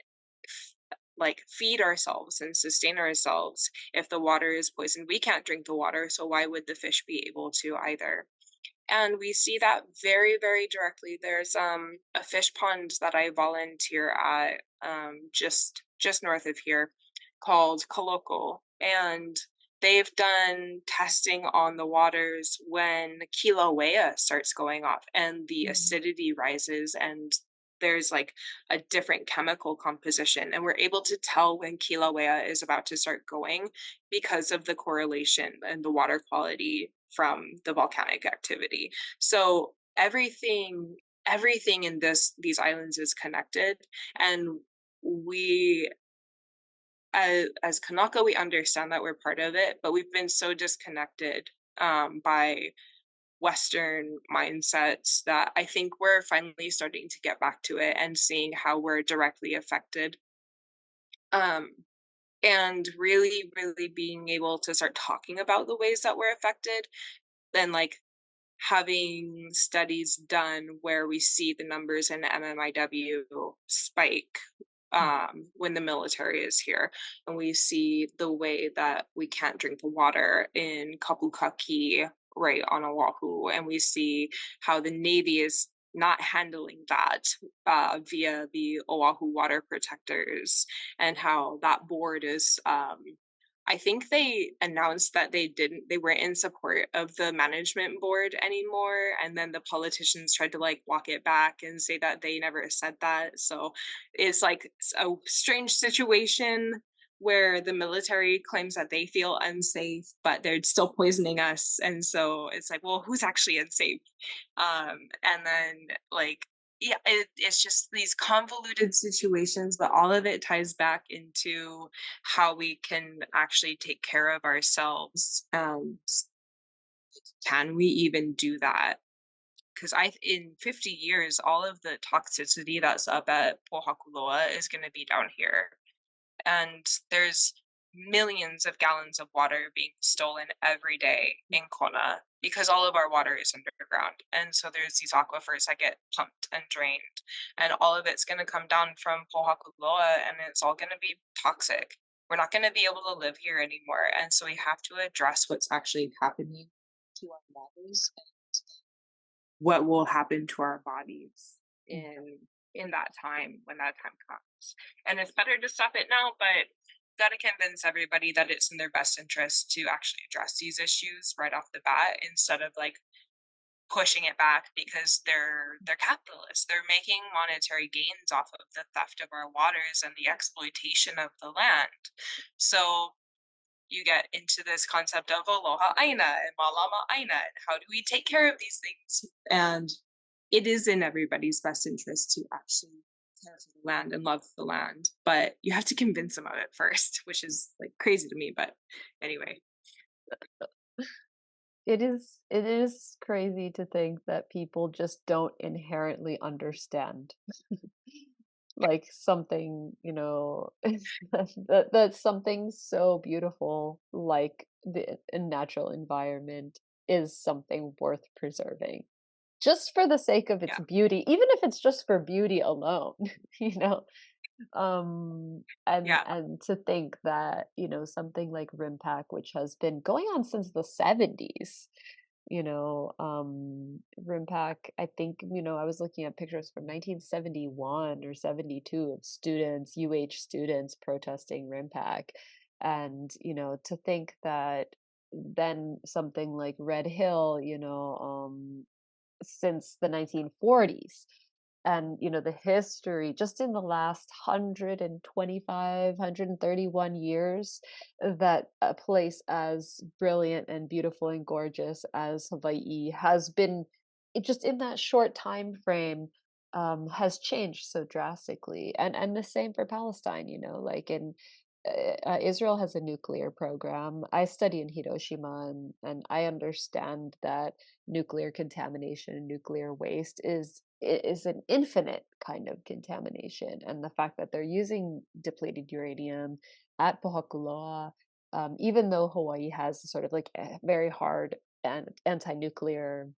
feed ourselves and sustain ourselves if the water is poisoned. We can't drink the water, so why would the fish be able to either? And we see that very, very directly. There's a fish pond that I volunteer at just north of here called Kaloko, and they've done testing on the waters when kilauea starts going off and the acidity rises, and there's like a different chemical composition, and we're able to tell when kilauea is about to start going because of the correlation and the water quality from the volcanic activity. So everything in these islands is connected, and we as Kanaka, we understand that we're part of it, but we've been so disconnected by Western mindsets that I think we're finally starting to get back to it and seeing how we're directly affected. And really, really being able to start talking about the ways that we're affected, then like having studies done where we see the numbers in MMIW spike when the military is here, and we see the way that we can't drink the water in Kapukaki, right, on Oahu, and we see how the Navy is not handling that via the Oahu water protectors, and how that board is I think they announced that they weren't in support of the management board anymore, and then the politicians tried to like walk it back and say that they never said that. So it's like a strange situation where the military claims that they feel unsafe, but they're still poisoning us. And so it's like, well, who's actually unsafe? And then like, yeah, it's just these convoluted situations, but all of it ties back into how we can actually take care of ourselves. Can we even do that? Because in 50 years, all of the toxicity that's up at Pōhakuloa is going to be down here. And there's millions of gallons of water being stolen every day in Kona because all of our water is underground. And so there's these aquifers that get pumped and drained, and all of it's going to come down from Pōhakuloa, and it's all going to be toxic. We're not going to be able to live here anymore. And so we have to address what's actually happening to our waters and what will happen to our bodies in that time, when that time comes. And it's better to stop it now, but got to convince everybody that it's in their best interest to actually address these issues right off the bat instead of like pushing it back because they're capitalists. They're making monetary gains off of the theft of our waters and the exploitation of the land. So you get into this concept of aloha ʻāina and malama ʻāina, and how do we take care of these things? And it is in everybody's best interest to actually care for the land and love the land, but you have to convince them of it first, which is like crazy to me. But anyway, it is crazy to think that people just don't inherently understand like something, that's something so beautiful like the a natural environment is something worth preserving just for the sake of its yeah, beauty, even if it's just for beauty alone, you know. And yeah, to think that, something like RIMPAC, which has been going on since the 70s, RIMPAC, I think, I was looking at pictures from 1971 or 72 of students, students protesting RIMPAC. And, to think that then something like Red Hill, since the 1940s, and the history just in the last 125, 131 years, that a place as brilliant and beautiful and gorgeous as Hawaii has been, it just in that short time frame, has changed so drastically. And the same for Palestine, like in Israel has a nuclear program. I study in Hiroshima, and I understand that nuclear contamination and nuclear waste is an infinite kind of contamination. And the fact that they're using depleted uranium at Pōhakuloa, even though Hawaii has sort of like a very hard and anti-nuclear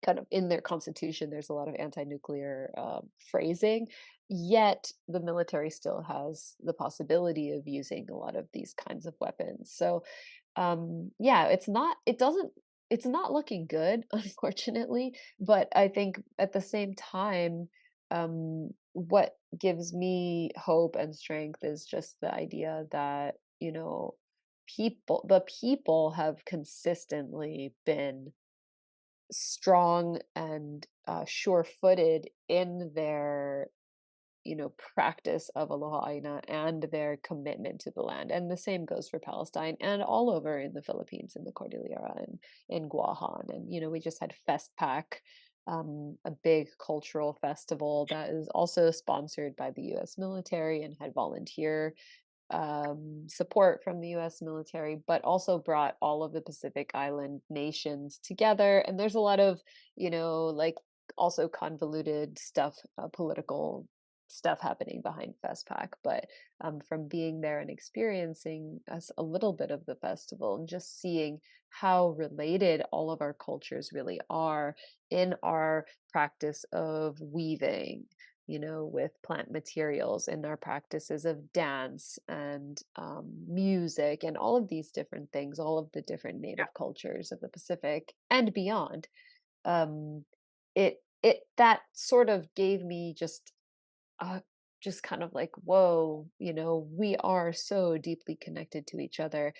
kind of in their constitution, there's a lot of anti-nuclear phrasing, yet the military still has the possibility of using a lot of these kinds of weapons. So yeah, it's not looking good, unfortunately, but I think at the same time, what gives me hope and strength is just the idea that, the people have consistently been strong and sure-footed in their practice of aloha ʻāina and their commitment to the land. And the same goes for Palestine and all over in the Philippines, in the Cordillera, and in Guahan. And we just had FestPac, a big cultural festival that is also sponsored by the U.S. military and had volunteer support from the U.S. military, but also brought all of the Pacific Island nations together. And there's a lot of, like also convoluted stuff, political stuff happening behind FestPac. But from being there and experiencing us a little bit of the festival and just seeing how related all of our cultures really are in our practice of weaving, with plant materials, in our practices of dance and music and all of these different things, all of the different native cultures of the Pacific and beyond. It that sort of gave me just kind of like, whoa, we are so deeply connected to each other,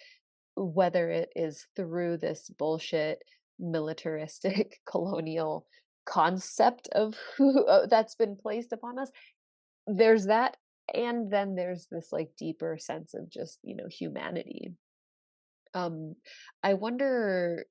whether it is through this bullshit militaristic colonial concept of who that's been placed upon us. There's that, and then there's this like deeper sense of just humanity. um I wonder,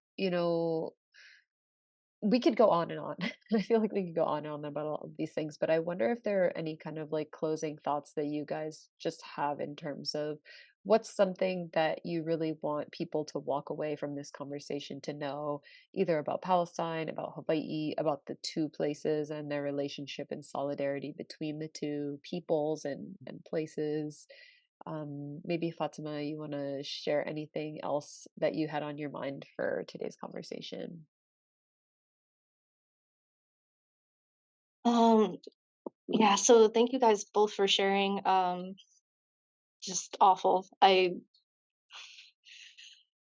we could go on and on. I feel like we could go on and on about all of these things, but I wonder if there are any kind of like closing thoughts that you guys just have in terms of what's something that you really want people to walk away from this conversation to know, either about Palestine, about Hawaii, about the two places and their relationship and solidarity between the two peoples and places. Maybe Fatima, you want to share anything else that you had on your mind for today's conversation? Um, yeah, so thank you guys both for sharing. Just awful.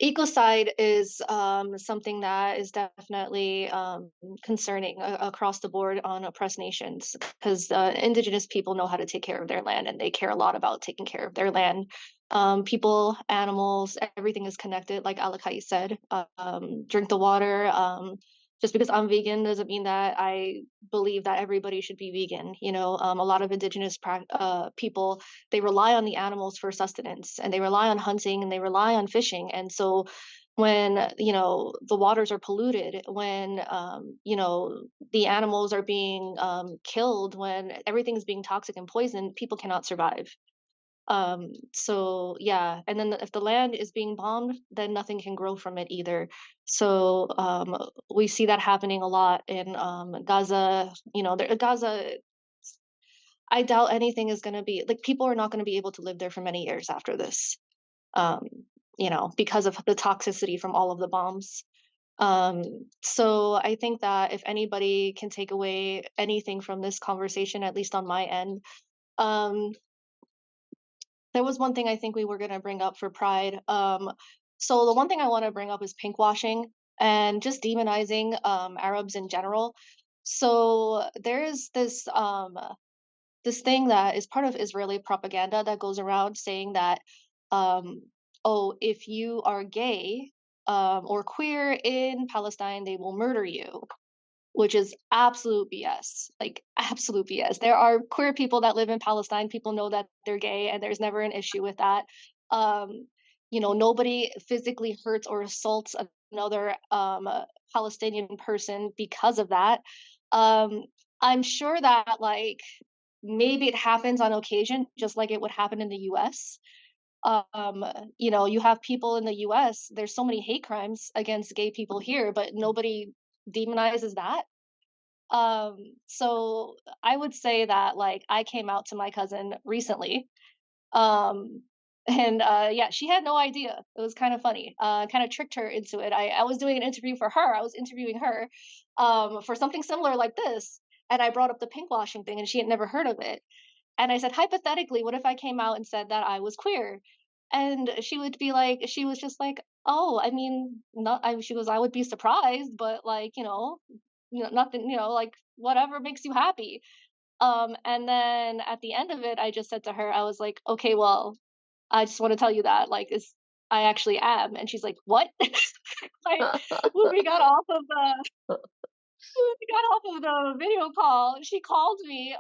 ecocide is something that is definitely concerning across the board on oppressed nations, because indigenous people know how to take care of their land, and they care a lot about taking care of their land. People, animals, everything is connected, like Alakaʻi said. Drink the water. Just because I'm vegan doesn't mean that I believe that everybody should be vegan. You know, a lot of indigenous people, they rely on the animals for sustenance, and they rely on hunting, and they rely on fishing. And so when, you know, the waters are polluted, when, you know, the animals are being killed, when everything is being toxic and poisoned, people cannot survive. So yeah, and then if the land is being bombed, then nothing can grow from it either. So we see that happening a lot in Gaza. You know, Gaza, I doubt anything is going to be like, people are not going to be able to live there for many years after this. Um, you know, because of the toxicity from all of the bombs. So I think that if anybody can take away anything from this conversation, at least on my end, um, there was one thing I think we were going to bring up for Pride. So the one thing I want to bring up is pinkwashing and just demonizing Arabs in general. So there's this thing that is part of Israeli propaganda that goes around saying that, oh, if you are gay or queer in Palestine, they will murder you, which is absolute BS, like absolute BS. There are queer people that live in Palestine. People know that they're gay, and there's never an issue with that. You know, nobody physically hurts or assaults another Palestinian person because of that. I'm sure that, like, maybe it happens on occasion, just like it would happen in the US. You know, you have people in the US, there's so many hate crimes against gay people here, but nobody demonizes that. So I would say that, like, I came out to my cousin recently. Um, and yeah, she had no idea. It was kind of funny. Kind of tricked her into it. I was doing an interview for her. I was interviewing her for something similar like this. And I brought up the pinkwashing thing, and she had never heard of it. And I said, hypothetically, what if I came out and said that I was queer? And she would be like, she was just like, oh, I mean, not, she goes, I would be surprised, but, like, you know, nothing, you know, like, whatever makes you happy. And then at the end of it, I just said to her, I was like, okay, well, I just want to tell you that, like, I actually am. And she's like, what? Like, when we got off of the video call, she called me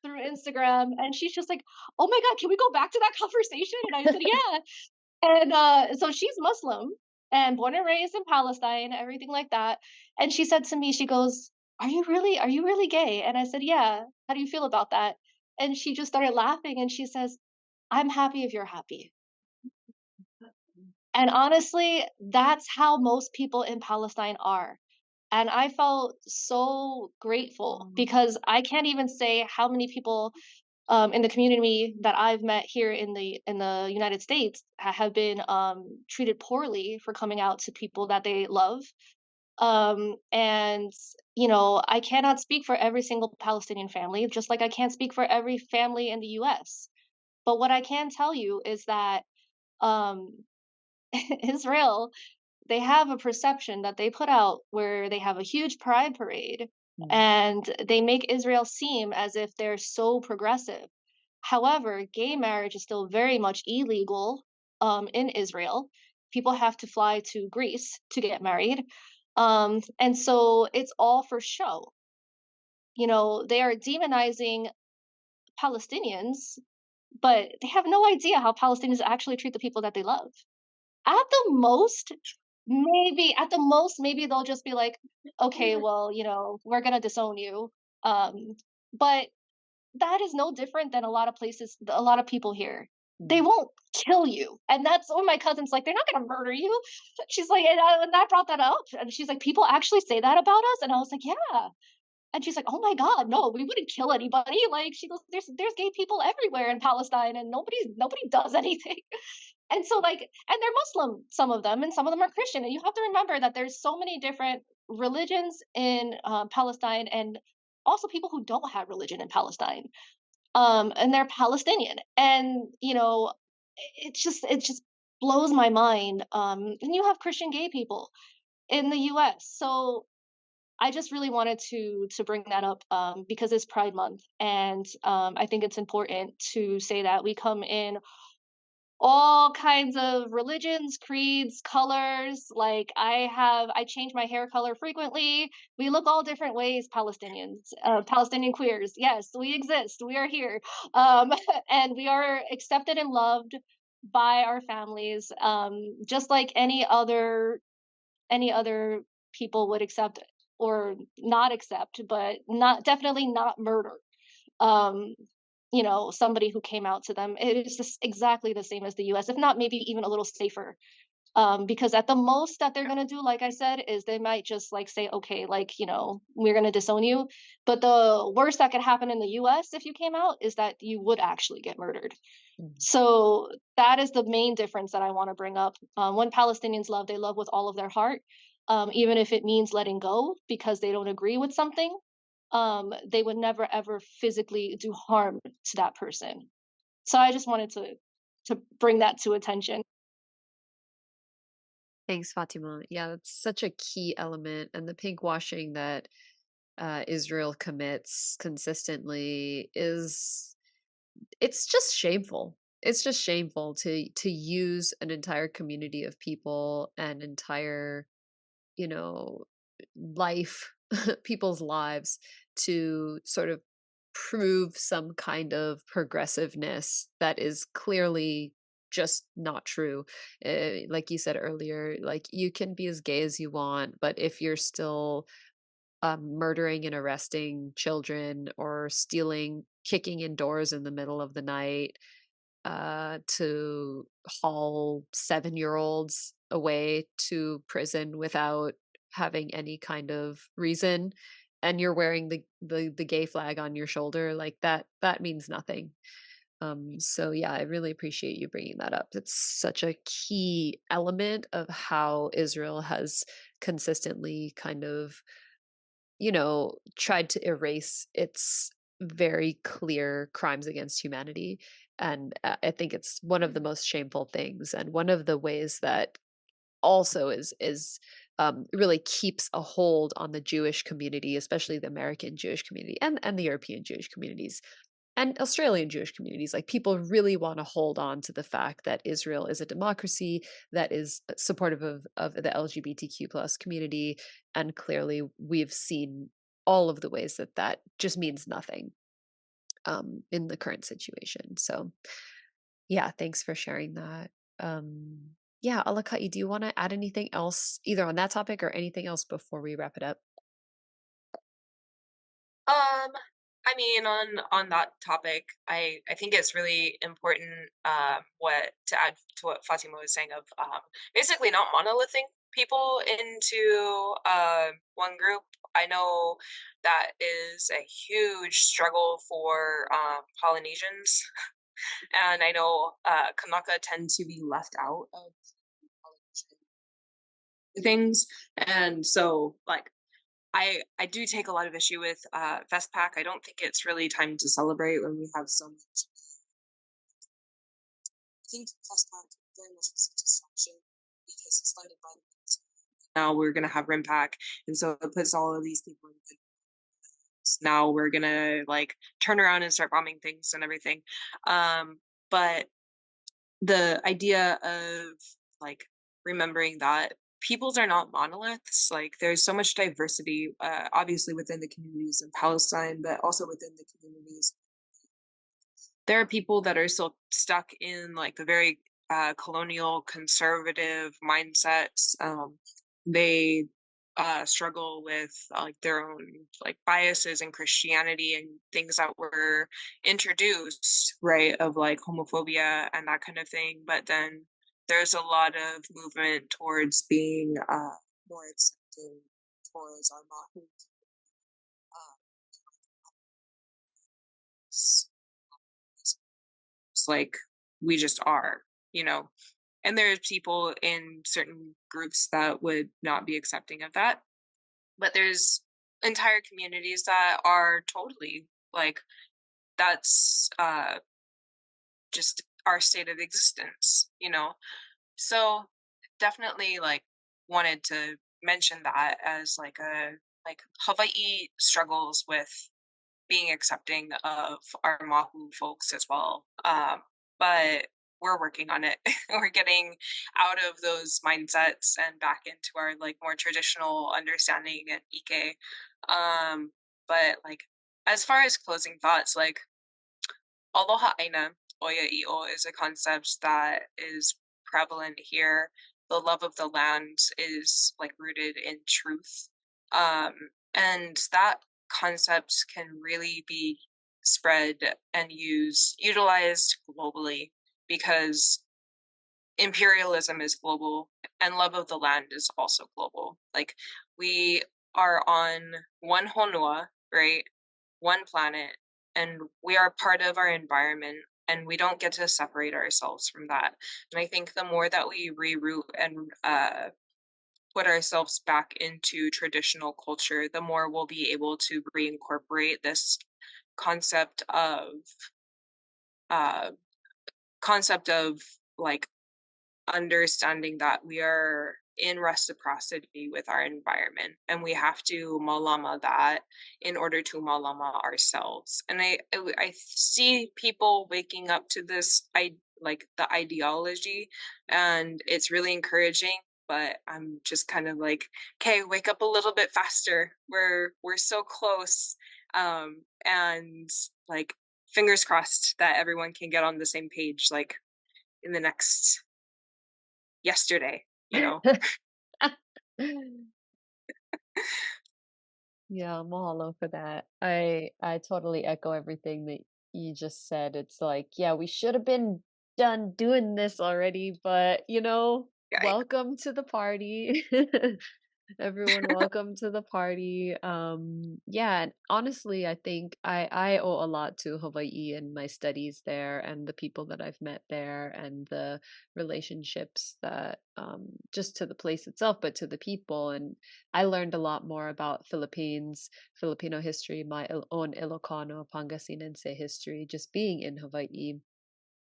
through Instagram, and she's just like, oh my God, can we go back to that conversation? And I said, yeah. And so she's Muslim and born and raised in Palestine, everything like that. And she said to me, she goes, are you really gay? And I said, yeah. How do you feel about that? And she just started laughing, and she says, I'm happy if you're happy. And honestly, that's how most people in Palestine are. And I felt so grateful, because I can't even say how many people in the community that I've met here in the United States have been treated poorly for coming out to people that they love. And you know, I cannot speak for every single Palestinian family, just like I can't speak for every family in the U.S. But what I can tell you is that um, Israel, they have a perception that they put out where they have a huge pride parade, and they make Israel seem as if they're so progressive. However, gay marriage is still very much illegal in Israel. People have to fly to Greece to get married. And so it's all for show. You know, they are demonizing Palestinians, but they have no idea how Palestinians actually treat the people that they love. At the most, maybe they'll just be like, okay, well, you know, we're gonna disown you. But that is no different than a lot of places, a lot of people here. They won't kill you. And that's when my cousin's like, they're not gonna murder you. She's like, and I brought that up. And she's like, people actually say that about us? And I was like, yeah. And she's like, oh my God, no, we wouldn't kill anybody. Like, she goes, there's gay people everywhere in Palestine, and nobody does anything. And so, like, and they're Muslim, some of them, and some of them are Christian. And you have to remember that there's so many different religions in Palestine, and also people who don't have religion in Palestine. And they're Palestinian. And, you know, it's just blows my mind. And you have Christian gay people in the US. So I just really wanted to bring that up because it's Pride Month, and I think it's important to say that we come in all kinds of religions, creeds, colors. Like I change my hair color frequently. We look all different ways, Palestinians, Palestinian queers. Yes, we exist. We are here. And we are accepted and loved by our families, just like any other people would accept or not accept, but not definitely not murder. Um, somebody who came out to them. It is just exactly the same as the US, if not maybe even a little safer. Because at the most that they're gonna do, like I said, is they might just like say, okay, like, we're gonna disown you. But the worst that could happen in the US if you came out is that you would actually get murdered. So that is the main difference that I want to bring up. When Palestinians love, they love with all of their heart, even if it means letting go because they don't agree with something. They would never ever physically do harm to that person. So I just wanted to bring that to attention. Thanks, Fatima. Yeah, that's such a key element. And the pink washing that Israel commits consistently it's just shameful. It's just shameful to use an entire community of people and entire, you know, life, people's lives to sort of prove some kind of progressiveness that is clearly just not true. Like you said earlier, like you can be as gay as you want, but if you're still murdering and arresting children or stealing, kicking in doors in the middle of the night to haul 7-year-olds away to prison without having any kind of reason, and you're wearing the gay flag on your shoulder, like that means nothing. So yeah, I really appreciate you bringing that up. It's such a key element of how Israel has consistently kind of, tried to erase its very clear crimes against humanity. And I think it's one of the most shameful things, and one of the ways that also is really keeps a hold on the Jewish community, especially the American Jewish community and the European Jewish communities and Australian Jewish communities. Like people really want to hold on to the fact that Israel is a democracy that is supportive of the LGBTQ plus community. And clearly we've seen all of the ways that just means nothing in the current situation. So yeah, thanks for sharing that. Yeah, Alakaʻi, do you want to add anything else either on that topic or anything else before we wrap it up? Um, I mean, on that topic, I think it's really important what to add to what Fatima was saying of basically not monolithing people into one group. I know that is a huge struggle for Polynesians, and I know Kanaka tend to be left out of things, and so like I do take a lot of issue with Festpac. I don't think it's really time to celebrate when we have so much. I think Festpac very much is a distraction because it's funded by the now we're gonna have RIMPAC, and so it puts all of these people in good. Now we're gonna like turn around and start bombing things and everything. But the idea of like remembering that peoples are not monoliths. Like there's so much diversity, obviously within the communities in Palestine, but also within the communities. There are people that are still stuck in like the very colonial conservative mindsets. They struggle with like their own like biases in Christianity and things that were introduced, right, of like homophobia and that kind of thing. But then there's a lot of movement towards being more accepting towards our Mahu. It's like we just are, you know. And there's people in certain groups that would not be accepting of that. But there's entire communities that are totally like that's just our state of existence, you know. So definitely like wanted to mention that as like Hawaii struggles with being accepting of our Mahu folks as well. But we're working on it. We're getting out of those mindsets and back into our like more traditional understanding and ike. But like as far as closing thoughts, like aloha ʻāina oia i'o is a concept that is prevalent here. The love of the land is like rooted in truth. Um, and that concept can really be spread and utilized globally because imperialism is global and love of the land is also global. Like we are on one honua, right? One planet, and we are part of our environment and we don't get to separate ourselves from that. And I think the more that we reroute and put ourselves back into traditional culture, the more we'll be able to reincorporate this concept of uh concept of like understanding that we are in reciprocity with our environment and we have to malama that in order to malama ourselves. And I see people waking up to this like the ideology, and it's really encouraging, but I'm just kind of like, okay, wake up a little bit faster, we're so close. And like fingers crossed that everyone can get on the same page like in the next yesterday, you know. Yeah, mahalo for that. I totally echo everything that you just said. It's like, yeah, we should have been done doing this already, but Yeah, welcome to the party. Everyone, welcome to the party. Yeah, and honestly, I think I owe a lot to Hawaii and my studies there and the people that I've met there and the relationships that just to the place itself, but to the people. And I learned a lot more about Filipino history, my own Ilocano, Pangasinense history, just being in Hawaii.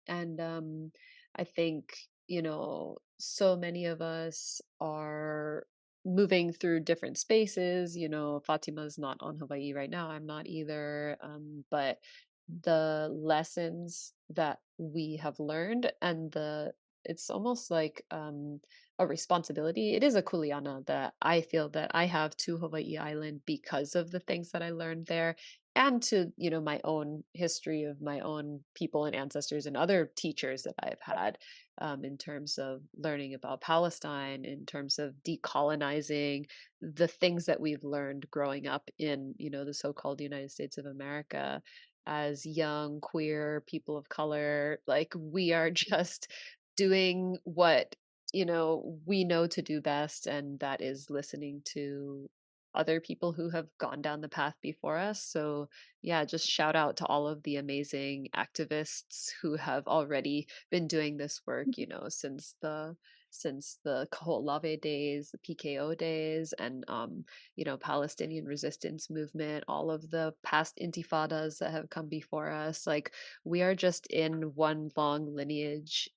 And I think, so many of us are moving through different spaces. Fatima's not on Hawaii right now. I'm not either. But the lessons that we have learned and it's almost like a responsibility. It is a kuleana that I feel that I have to Hawaii Island because of the things that I learned there and to my own history of my own people and ancestors and other teachers that I've had in terms of learning about Palestine, in terms of decolonizing the things that we've learned growing up in the so-called United States of America as young queer people of color. Like we are just doing what we know to do best, and that is listening to other people who have gone down the path before us. So, yeah, just shout out to all of the amazing activists who have already been doing this work, since the Kaho'olawe days, the PKO days, and Palestinian resistance movement, all of the past intifadas that have come before us. Like we are just in one long lineage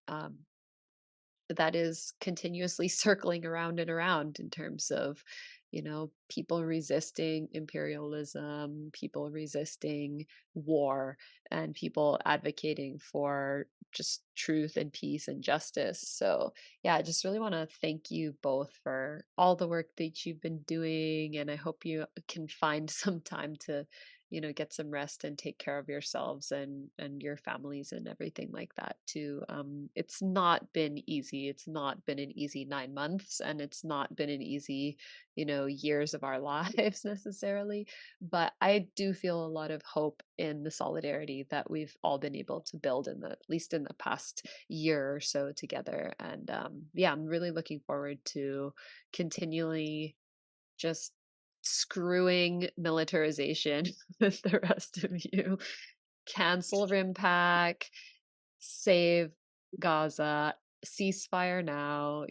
that is continuously circling around and around in terms of people resisting imperialism, people resisting war, and people advocating for just truth and peace and justice. So yeah, I just really want to thank you both for all the work that you've been doing, and I hope you can find some time to get some rest and take care of yourselves and your families and everything like that too. It's not been easy. It's not been an easy 9 months, and it's not been an easy years of our lives necessarily, but I do feel a lot of hope in the solidarity that we've all been able to build at least in the past year or so together. And yeah, I'm really looking forward to continually just screwing militarization with the rest of you. Cancel RIMPAC, save Gaza, ceasefire now,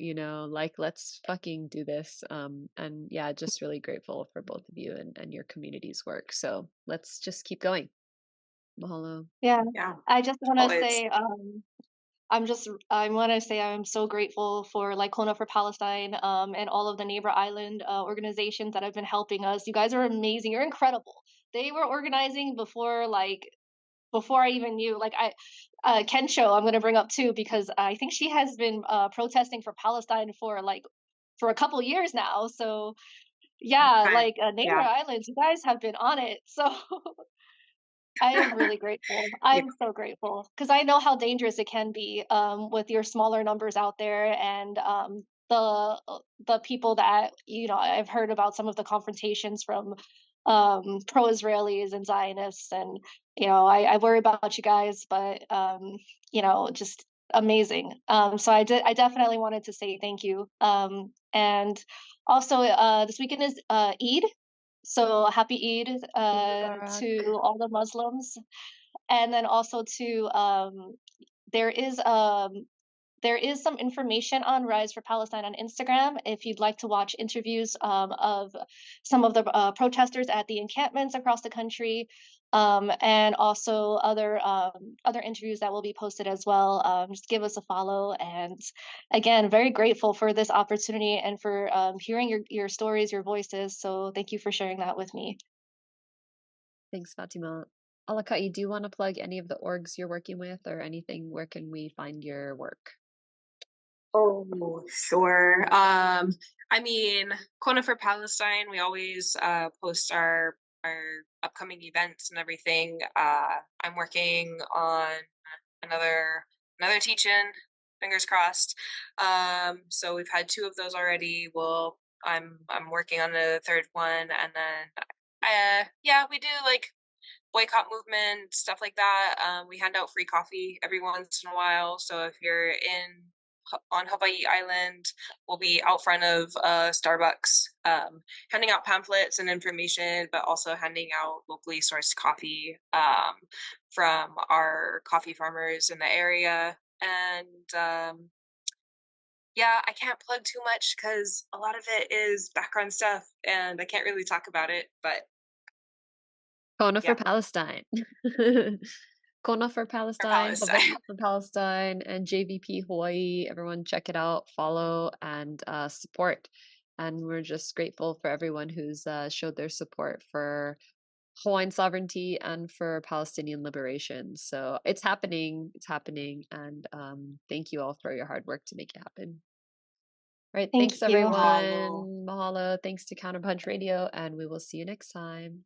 like let's fucking do this. And yeah, just really grateful for both of you and your community's work. So let's just keep going. Mahalo. Yeah, yeah, I just want to always. say I want to say I'm so grateful for like Kona for Palestine, and all of the neighbor island organizations that have been helping us. You guys are amazing. You're incredible. They were organizing before I even knew. Like Kensho, I'm going to bring up too, because I think she has been protesting for Palestine for a couple years now. So yeah, Okay. like neighbor Yeah. islands, you guys have been on it. So I am really grateful. Yeah. I'm so grateful because I know how dangerous it can be with your smaller numbers out there, and the people that I've heard about some of the confrontations from pro-Israelis and Zionists, and I worry about you guys, but just amazing. So I definitely wanted to say thank you. And also this weekend is Eid. So happy Eid Mubarak. to all the Muslims, and then also to there is um, there is some information on Rise for Palestine on Instagram if you'd like to watch interviews of some of the protesters at the encampments across the country, and also other interviews that will be posted as well. Just give us a follow. And again, very grateful for this opportunity and for hearing your stories, your voices. So thank you for sharing that with me. Thanks, Fatima. Alakaʻi, do you want to plug any of the orgs you're working with or anything? Where can we find your work? Oh, sure. I mean, Kona for Palestine, we always post our upcoming events and everything. I'm working on another teach-in, fingers crossed. So we've had 2 of those already. I'm working on the 3rd one, and then yeah, we do like boycott movement, stuff like that. We hand out free coffee every once in a while. So if you're on Hawaii Island, we'll be out front of Starbucks, handing out pamphlets and information, but also handing out locally sourced coffee from our coffee farmers in the area. And yeah, I can't plug too much because a lot of it is background stuff and I can't really talk about it, but Kona for yeah, Palestine. Kona for for Palestine, Palestine. Hawaii for Palestine, and JVP Hawaii. Everyone check it out, follow, and support. And we're just grateful for everyone who's showed their support for Hawaiian sovereignty and for Palestinian liberation. So it's happening, and thank you all for your hard work to make it happen. All right, Thank thanks you. everyone. Mahalo. Mahalo. Thanks to Counterpunch Radio, and we will see you next time.